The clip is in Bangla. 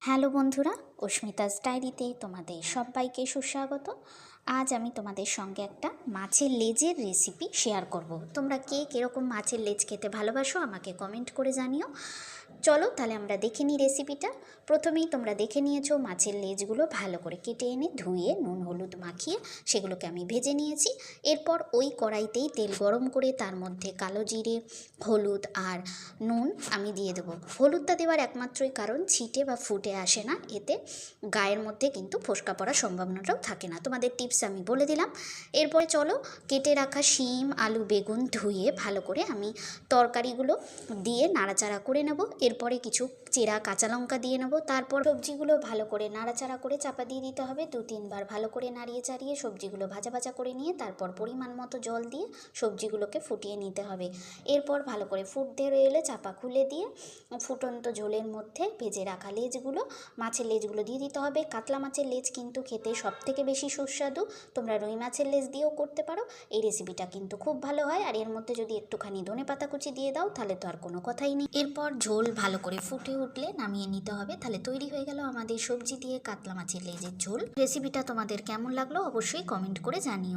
হ্যালো বন্ধুরা, অস্মিতাস ডায়েরিতে তোমাদের সবাইকে সুস্বাগত। আজ আমি তোমাদের সঙ্গে একটা মাছের লেজের রেসিপি শেয়ার করব। তোমরা কে কীরকম মাছের লেজ খেতে ভালোবাসো আমাকে কমেন্ট করে জানিও। চলো তাহলে আমরা দেখে নিই রেসিপিটা। প্রথমেই তোমরা দেখে নিয়েছো মাছের লেজগুলো ভালো করে কেটে এনে ধুয়ে নুন হলুদ মাখিয়ে সেগুলোকে আমি ভেজে নিয়েছি। এরপর ওই কড়াইতেই তেল গরম করে তার মধ্যে কালো জিরে, হলুদ আর নুন আমি দিয়ে দেবো। হলুদটা দেওয়ার একমাত্রই কারণ ছিটে বা ফুটে আসে না, এতে গায়ের মধ্যে কিন্তু ফোসকা পড়ার সম্ভাবনাটাও থাকে না। তোমাদের টিপস আমি বলে দিলাম। এরপরে চলো কেটে রাখা শিম আলু বেগুন ধুয়ে ভালো করে আমি তরকারিগুলো দিয়ে নাড়াচাড়া করে নেব। এরপরে কিছু চেরা কাঁচা লঙ্কা দিয়ে নেব। তারপর সবজিগুলো ভালো করে নাড়াচাড়া করে চাপা দিয়ে দিতে হবে। 2-3 বার ভালো করে নাড়িয়ে চাড়িয়ে সবজিগুলো ভাজা ভাজা করে নিয়ে তারপর পরিমাণ মতো জল দিয়ে সবজিগুলোকে ফুটিয়ে নিতে হবে। এরপর ভালো করে ফুটতে এলে চাপা খুলে দিয়ে ফুটন্ত ঝোলের মধ্যে ভেজে রাখা লেজগুলো মাছের লেজগুলো দিয়ে দিতে হবে। কাতলা মাছের লেজ কিন্তু খেতে সবথেকে বেশি সুস্বাদু। তোমরা রুই মাছের লেজ দিয়েও করতে পারো। এই রেসিপিটা কিন্তু খুব ভালো হয়। আর এর মধ্যে যদি একটুখানি ধনেপাতা কুচি দিয়ে দাও তাহলে তো আর কোনো কথাই নেই। এরপর ঝোল ভালো করে ফুটে উঠলে নামিয়ে নিতে হবে। তাহলে তৈরি হয়ে গেল আমাদের সবজি দিয়ে কাতলা মাছের লেজের ঝোল। রেসিপিটা তোমাদের কেমন লাগলো অবশ্যই কমেন্ট করে জানিও।